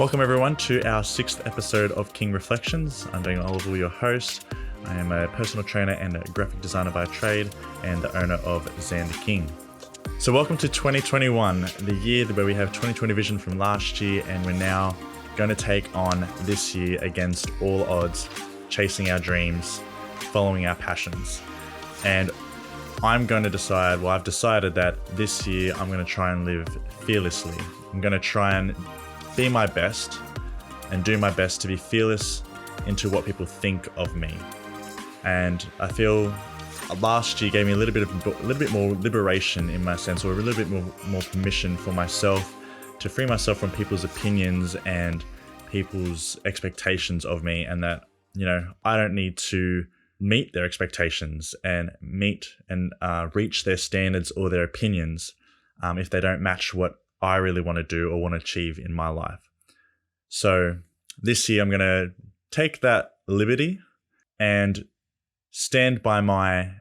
Welcome everyone to our 6th episode of King Reflections. I'm Daniel Oliver, your host. I am a personal trainer and a graphic designer by trade and the owner of Xander King. So welcome to 2021, the year where we have 2020 vision from last year, and we're now going to take on this year against all odds, chasing our dreams, following our passions. And I've decided that this year I'm going to try and live fearlessly. I'm going to try and be my best and do my best to be fearless into what people think of me. And I feel last year gave me a little bit more liberation in my sense, or a little bit more permission for myself to free myself from people's opinions and people's expectations of me, and that, I don't need to meet their expectations and reach their standards or their opinions if they don't match what I really want to do or want to achieve in my life. So this year I'm going to take that liberty and stand by my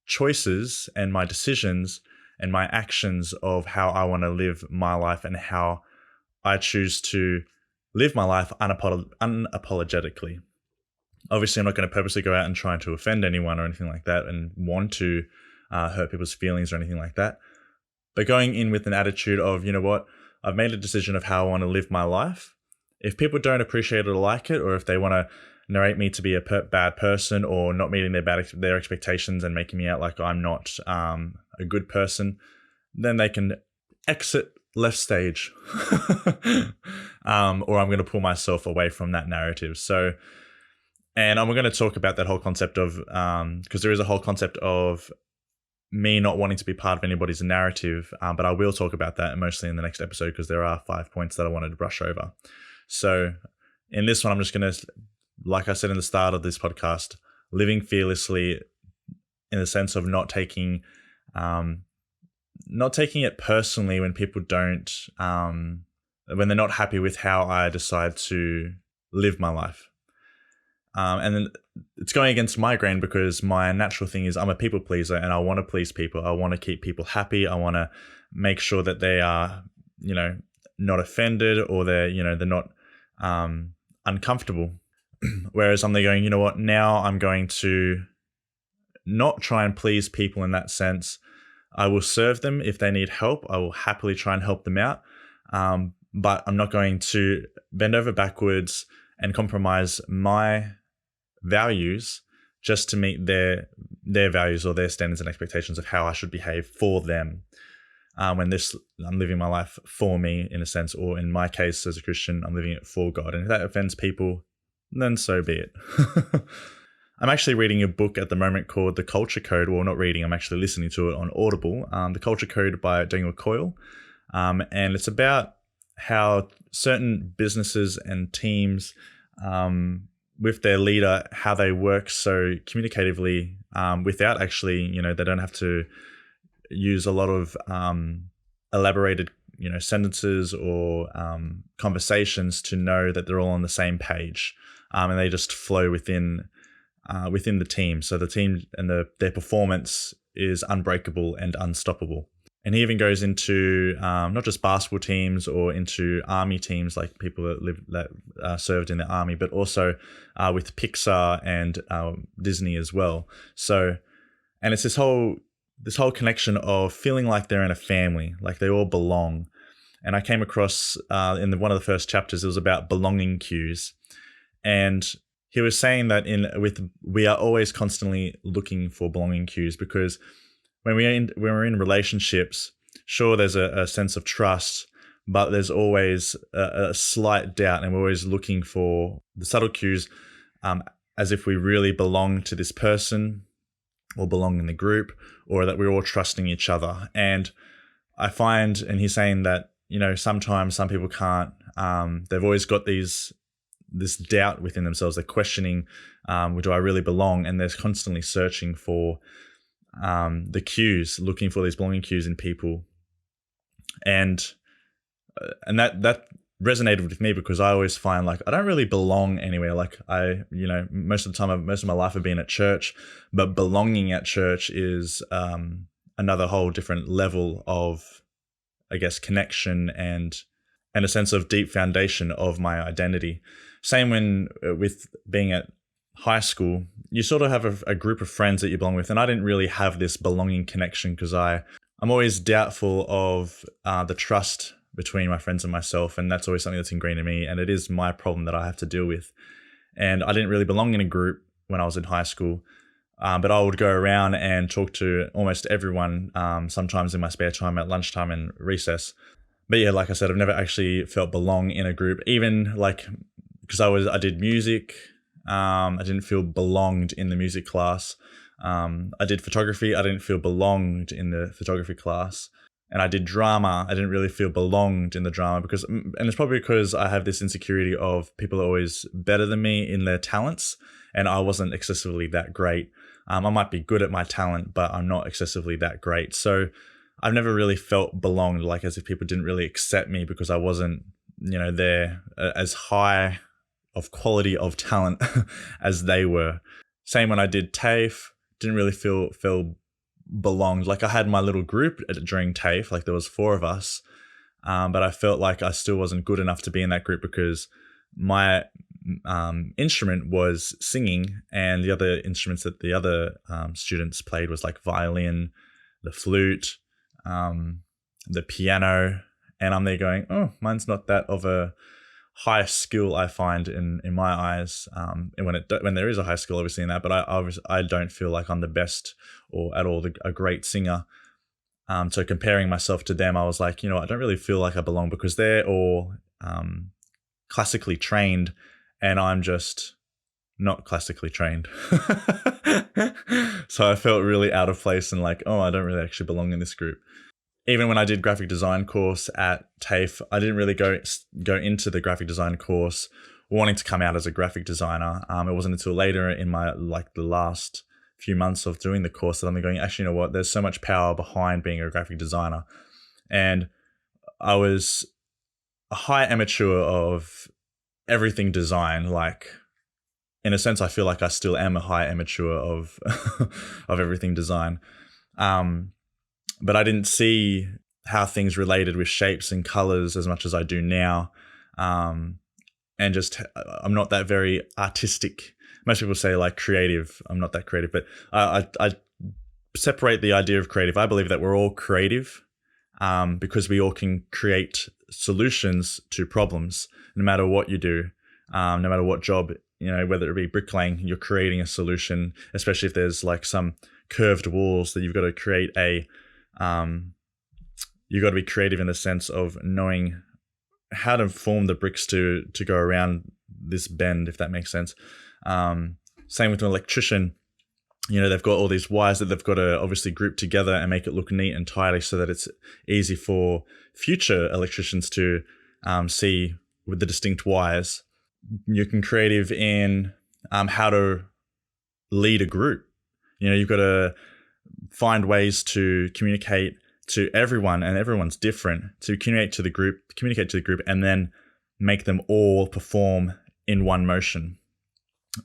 choices and my decisions and my actions of how I want to live my life and how I choose to live my life unapologetically. Obviously, I'm not going to purposely go out and try to offend anyone or anything like that and want to hurt people's feelings or anything like that. But going in with an attitude of, I've made a decision of how I want to live my life. If people don't appreciate it or like it, or if they want to narrate me to be a bad person or not meeting their expectations and making me out like I'm not a good person, then they can exit left stage. Or I'm going to pull myself away from that narrative. And I'm going to talk about that whole concept of, because there is a whole concept of me not wanting to be part of anybody's narrative, but I will talk about that mostly in the next episode because there are 5 points that I wanted to brush over. So in this one, I'm just going to, like I said in the start of this podcast, living fearlessly in the sense of not taking it personally when people don't, when they're not happy with how I decide to live my life. And then it's going against my grain because my natural thing is I'm a people pleaser and I want to please people. I want to keep people happy. I want to make sure that they are, not offended or they're not uncomfortable. Whereas I'm going, now I'm going to not try and please people in that sense. I will serve them if they need help. I will happily try and help them out. But I'm not going to bend over backwards and compromise my values just to meet their values or their standards and expectations of how I should behave for them. When I'm living my life for me in a sense, or in my case as a Christian, I'm living it for God. And if that offends people, then so be it. I'm actually reading a book at the moment called The Culture Code. Well, not reading, I'm actually listening to it on Audible. The Culture Code by Daniel Coyle. And it's about how certain businesses and teams, with their leader, how they work so communicatively without actually, they don't have to use a lot of elaborated, sentences or conversations to know that they're all on the same page, and they just flow within the team. So the team and their performance is unbreakable and unstoppable. And he even goes into not just basketball teams or into army teams, like people that served in the army, but also with Pixar and Disney as well. So, and it's this whole connection of feeling like they're in a family, like they all belong. And I came across in one of the first chapters, it was about belonging cues, and he was saying that we are always constantly looking for belonging cues because when we're in relationships, sure, there's a sense of trust, but there's always a slight doubt, and we're always looking for the subtle cues, as if we really belong to this person or belong in the group, or that we're all trusting each other. And I find, and he's saying that, sometimes some people can't, they've always got this doubt within themselves. They're questioning, do I really belong? And they're constantly searching for the cues, looking for these belonging cues in people, and that resonated with me because I always find like I don't really belong anywhere. Like most of the time, most of my life I've been at church, but belonging at church is another whole different level of, I guess, connection and and a sense of deep foundation of my identity. Same when with being at high school, you sort of have a group of friends that you belong with, and I didn't really have this belonging connection because I'm always doubtful of the trust between my friends and myself, and that's always something that's ingrained in me, and it is my problem that I have to deal with. And I didn't really belong in a group when I was in high school, but I would go around and talk to almost everyone, sometimes in my spare time at lunchtime and recess. But yeah, like I said, I've never actually felt belong in a group, even like because I did music. I didn't feel belonged in the music class. I did photography. I didn't feel belonged in the photography class. And I did drama. I didn't really feel belonged in the drama and it's probably because I have this insecurity of people are always better than me in their talents, and I wasn't excessively that great. I might be good at my talent, but I'm not excessively that great. So I've never really felt belonged, like as if people didn't really accept me because I wasn't, there as high of quality of talent as they were. Same when I did TAFE, didn't really feel belonged. Like I had my little group during TAFE, like there was 4 of us, but I felt like I still wasn't good enough to be in that group because my instrument was singing, and the other instruments that the other students played was like violin, the flute, the piano, and I'm there going, oh, mine's not that of a high skill, I find in my eyes, and when there is a high skill obviously in that, but I don't feel like I'm the best or at all a great singer. So comparing myself to them, I was like, I don't really feel like I belong because they're all classically trained and I'm just not classically trained. So I felt really out of place and like, oh, I don't really actually belong in this group. Even when I did graphic design course at TAFE, I didn't really go into the graphic design course wanting to come out as a graphic designer. It wasn't until later in my, like the last few months of doing the course that I'm going, actually, you know what, there's so much power behind being a graphic designer. And I was a high amateur of everything design. Like, in a sense, I feel like I still am a high amateur of of everything design. But I didn't see how things related with shapes and colors as much as I do now. And just, I'm not that very artistic. Most people say like creative. I'm not that creative, but I separate the idea of creative. I believe that we're all creative because we all can create solutions to problems, no matter what you do, no matter what job, whether it be bricklaying, you're creating a solution, especially if there's like some curved walls that you've got to create you've got to be creative in the sense of knowing how to form the bricks to go around this bend, if that makes sense. Same with an electrician. They've got all these wires that they've got to obviously group together and make it look neat and tidy so that it's easy for future electricians to see with the distinct wires. You can creative in how to lead a group. You've got to find ways to communicate to everyone, and everyone's different, to communicate to the group, and then make them all perform in one motion,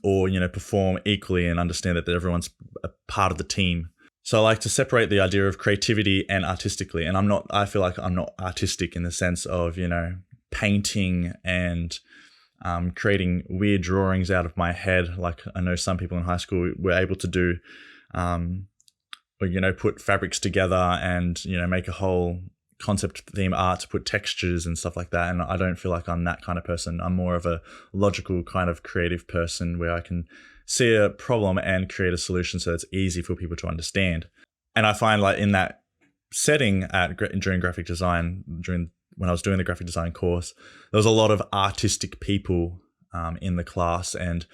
or perform equally and understand that everyone's a part of the team. So I like to separate the idea of creativity and artistically, and I feel like I'm not artistic in the sense of painting and creating weird drawings out of my head, like I know some people in high school were able to do, or put fabrics together and make a whole concept theme art to put textures and stuff like that. And I don't feel like I'm that kind of person. I'm more of a logical kind of creative person where I can see a problem and create a solution so it's easy for people to understand. And I find like in that setting during graphic design, when I was doing the graphic design course, there was a lot of artistic people in the class, and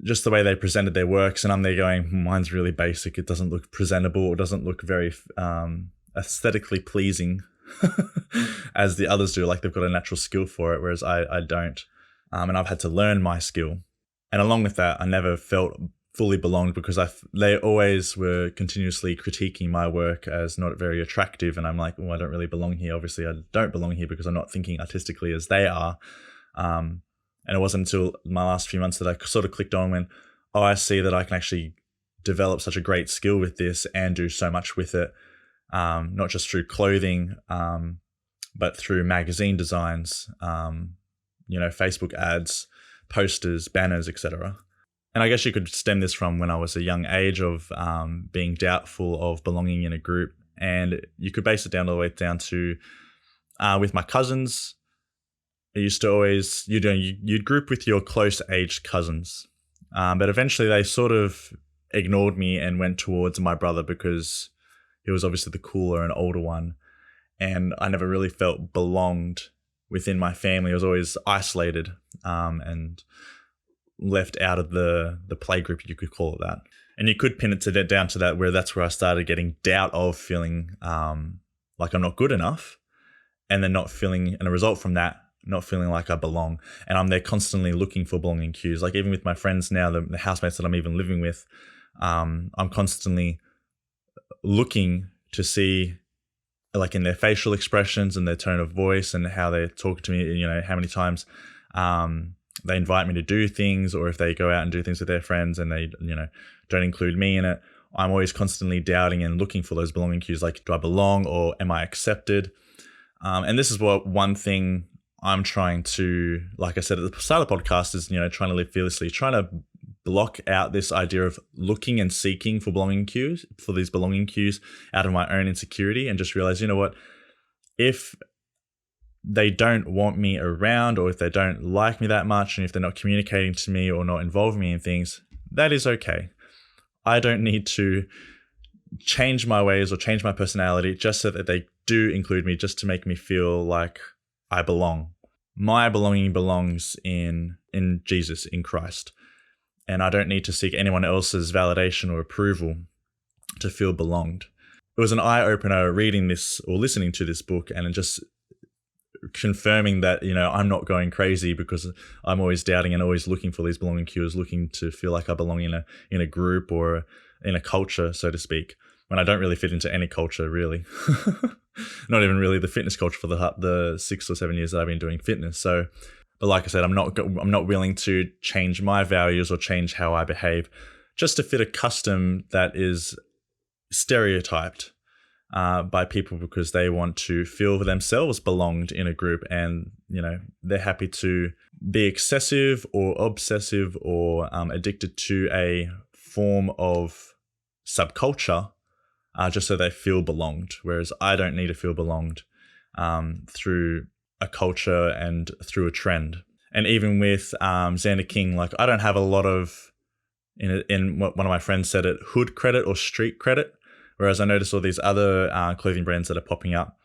just the way they presented their works, and I'm there going, mine's really basic. It doesn't look presentable. It doesn't look very aesthetically pleasing as the others do. Like they've got a natural skill for it, whereas I don't. And I've had to learn my skill. And along with that, I never felt fully belonged because they always were continuously critiquing my work as not very attractive. And I'm like, I don't really belong here. Obviously, I don't belong here because I'm not thinking artistically as they are. And it wasn't until my last few months that I sort of clicked on when, I see that I can actually develop such a great skill with this and do so much with it, not just through clothing, but through magazine designs, Facebook ads, posters, banners, etc. And I guess you could stem this from when I was a young age of being doubtful of belonging in a group. And you could base it down all the way down to with my cousins. I used to always, you'd group with your close aged cousins. But eventually they sort of ignored me and went towards my brother because he was obviously the cooler and older one. And I never really felt belonged within my family. I was always isolated and left out of the play group, you could call it that. And you could pin it down to that, where that's where I started getting doubt of feeling like I'm not good enough, and then and a result from that, not feeling like I belong. And I'm there constantly looking for belonging cues. Like even with my friends now, the housemates that I'm even living with, I'm constantly looking to see, like in their facial expressions and their tone of voice and how they talk to me, how many times they invite me to do things, or if they go out and do things with their friends and they, don't include me in it. I'm always constantly doubting and looking for those belonging cues. Like, do I belong, or am I accepted? And this is what one thing I'm trying to, like I said at the start of the podcast, is, trying to live fearlessly, trying to block out this idea of looking and seeking for these belonging cues out of my own insecurity, and just realize, if they don't want me around, or if they don't like me that much, and if they're not communicating to me or not involving me in things, that is okay. I don't need to change my ways or change my personality just so that they do include me, just to make me feel like I belong. My belonging belongs in Jesus, in Christ. And I don't need to seek anyone else's validation or approval to feel belonged. It was an eye-opener reading this or listening to this book, and just confirming that, I'm not going crazy because I'm always doubting and always looking for these belonging cues, looking to feel like I belong in a group or in a culture, so to speak, when I don't really fit into any culture, really. Not even really the fitness culture for the 6 or 7 years that I've been doing fitness. So, but like I said, I'm not willing to change my values or change how I behave just to fit a custom that is stereotyped by people because they want to feel themselves belonged in a group, and they're happy to be excessive or obsessive or addicted to a form of subculture just so they feel belonged. Whereas I don't need to feel belonged through a culture and through a trend. And even with Xander King, like I don't have a lot of, in what one of my friends said it, hood credit or street credit. Whereas I notice all these other clothing brands that are popping up,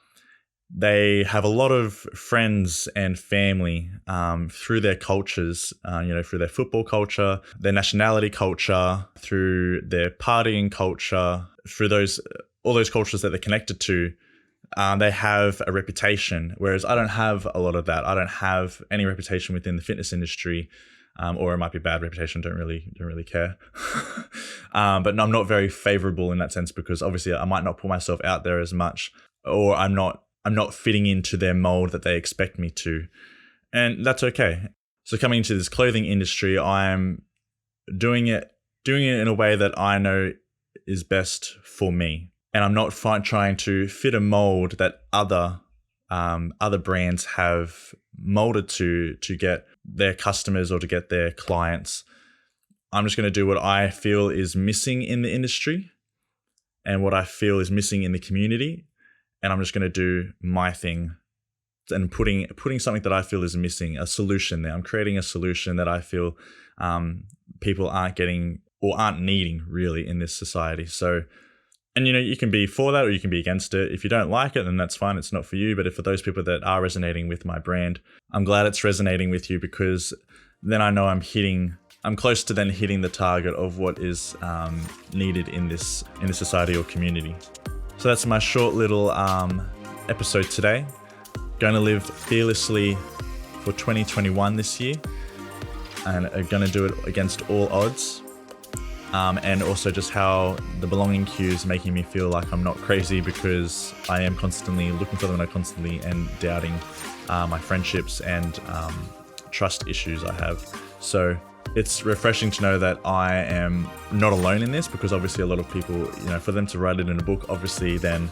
they have a lot of friends and family through their cultures, through their football culture, their nationality culture, through their partying culture, through all those cultures that they're connected to. They have a reputation, whereas I don't have a lot of that. I don't have any reputation within the fitness industry. Or it might be bad reputation. Don't really care. But I'm not very favorable in that sense, because obviously I might not put myself out there as much, or I'm not fitting into their mold that they expect me to, and that's okay. So coming into this clothing industry, I'm doing it in a way that I know is best for me, and I'm not trying to fit a mold that other brands have molded to get their customers or to get their clients. I'm just going to do what I feel is missing in the industry and what I feel is missing in the community, and I'm just going to do my thing and putting something that I feel is missing, a solution there. I'm creating a solution that I feel people aren't getting or aren't needing really in this society. So, and you can be for that or you can be against it. If you don't like it, then that's fine. It's not for you. But if for those people that are resonating with my brand, I'm glad it's resonating with you, because then I know I'm close to then hitting the target of what is needed in this society or community. So that's my short little episode today. Going to live fearlessly for 2021 this year, and are going to do it against all odds. And also just how the belonging cues making me feel like I'm not crazy, because I am constantly looking for them, and I constantly am doubting my friendships and trust issues I have. So it's refreshing to know that I am not alone in this, because obviously a lot of people, for them to write it in a book, obviously then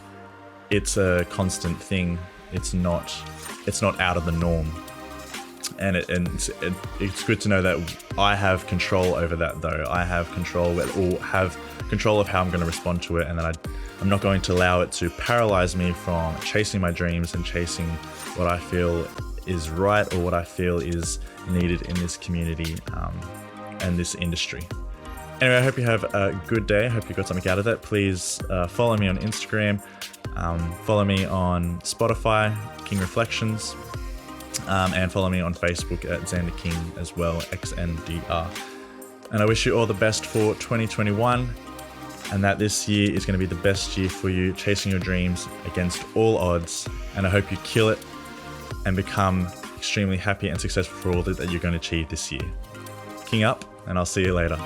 it's a constant thing it's not out of the norm. And it's good to know that I have control over that, though. I have control of how I'm going to respond to it, and that I'm not going to allow it to paralyze me from chasing my dreams and chasing what I feel is right or what I feel is needed in this community and this industry. Anyway, I hope you have a good day. I hope you got something out of that. Please follow me on Instagram. Follow me on Spotify, King Reflections. And follow me on Facebook at Xander King as well, XNDR. And I wish you all the best for 2021, and that this year is going to be the best year for you, chasing your dreams against all odds. And I hope you kill it and become extremely happy and successful for all that you're going to achieve this year. King up, and I'll see you later.